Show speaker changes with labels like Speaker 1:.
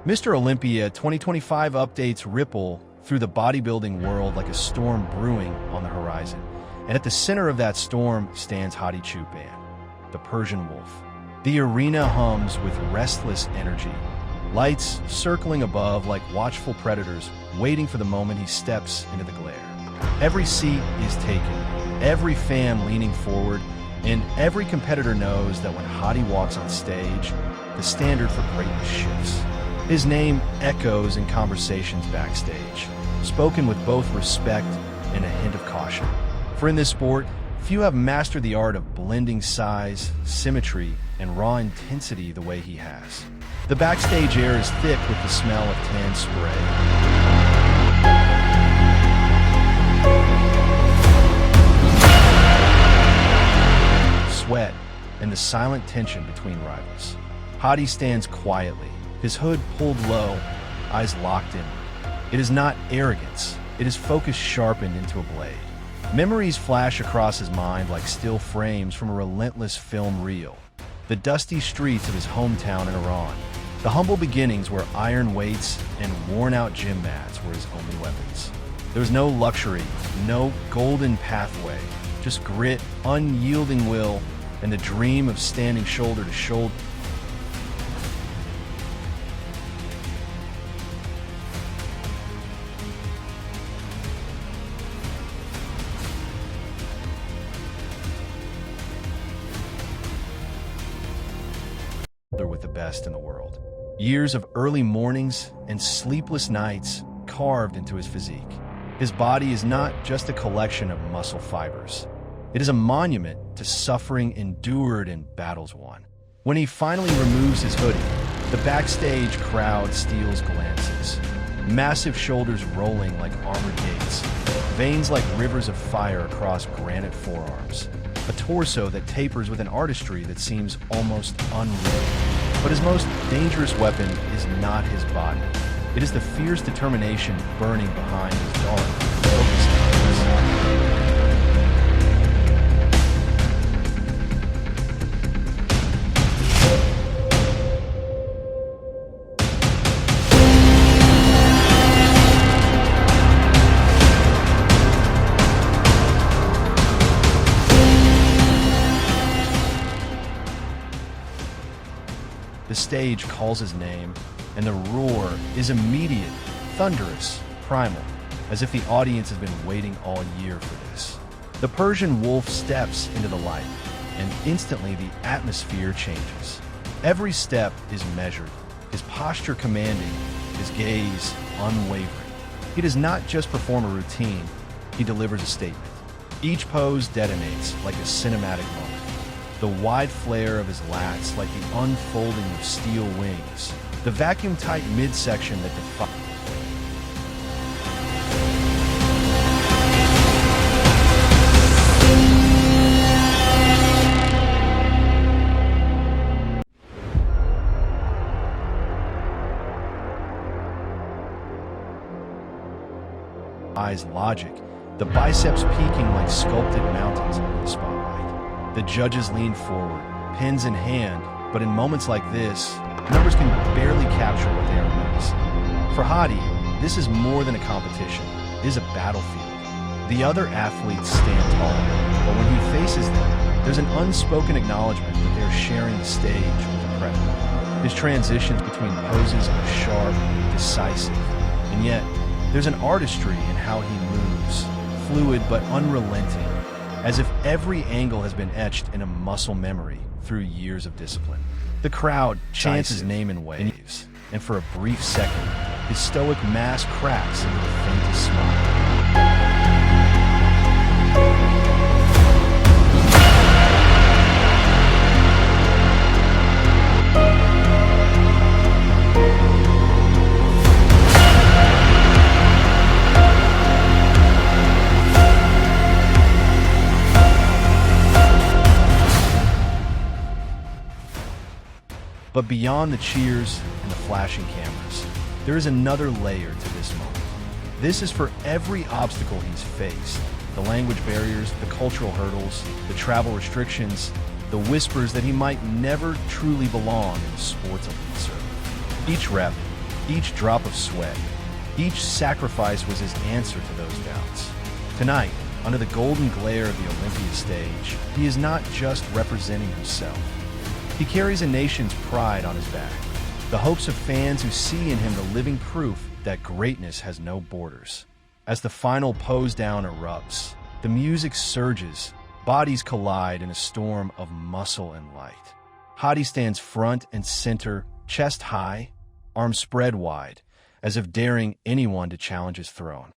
Speaker 1: Mr. Olympia 2025 updates ripple through the bodybuilding world like a storm brewing on the horizon. And at the center of that storm stands Hadi Choopan, the Persian Wolf. The arena hums with restless energy, lights circling above like watchful predators waiting for the moment he steps into the glare. Every seat is taken, every fan leaning forward, and every competitor knows that when Hadi walks on stage, the standard for greatness shifts. His name echoes in conversations backstage, spoken with both respect and a hint of caution. For in this sport, few have mastered the art of blending size, symmetry, and raw intensity the way he has. The backstage air is thick with the smell of tan spray, sweat, and the silent tension between rivals. Hadi stands quietly, his hood pulled low, eyes locked inward. It is not arrogance, it is focus sharpened into a blade. Memories flash across his mind like still frames from a relentless film reel. The dusty streets of his hometown in Iran, the humble beginnings where iron weights and worn-out gym mats were his only weapons. There was no luxury, no golden pathway, just grit, unyielding will, and the dream of standing shoulder to shoulder. With the best in the world. Years of early mornings and sleepless nights carved into his physique. His body is not just a collection of muscle fibers. It is a monument to suffering endured and battles won. When he finally removes his hoodie, the backstage crowd steals glances. Massive shoulders rolling like armored gates, veins like rivers of fire across granite forearms. A torso that tapers with an artistry that seems almost unreal. But his most dangerous weapon is not his body. It is the fierce determination burning behind his dark, focused eyes. The stage calls his name, and the roar is immediate, thunderous, primal, as if the audience has been waiting all year for this. The Persian Wolf steps into the light, and instantly the atmosphere changes. Every step is measured, his posture commanding, his gaze unwavering. He does not just perform a routine, he delivers a statement. Each pose detonates like a cinematic moment. The wide flare of his lats like the unfolding of steel wings. The vacuum-tight midsection that defies. Logic, the biceps peaking like sculpted mountains under the spotlight. The judges lean forward, pens in hand, but in moments like this, numbers can barely capture what they are witnessing. For Hadi, this is more than a competition, it is a battlefield. The other athletes stand tall, but when he faces them, there's an unspoken acknowledgement that they are sharing the stage with a predator. His transitions between poses are sharp, decisive, and yet there's an artistry in how he moves, fluid but unrelenting, as if every angle has been etched in a muscle memory through years of discipline. The crowd chants his name in waves, and for a brief second, his stoic mask cracks into the faintest smile. But beyond the cheers and the flashing cameras, there is another layer to this moment. This is for every obstacle he's faced. The language barriers, the cultural hurdles, the travel restrictions, the whispers that he might never truly belong in the sport's elite circle. Each rep, Each drop of sweat, each sacrifice was his answer to those doubts. Tonight, under the golden glare of the Olympia stage, he is not just representing himself. He carries a nation's pride on his back, the hopes of fans who see in him the living proof that greatness has no borders. As the final pose down erupts, the music surges, bodies collide in a storm of muscle and light. Hadi stands front and center, chest high, arms spread wide, as if daring anyone to challenge his throne.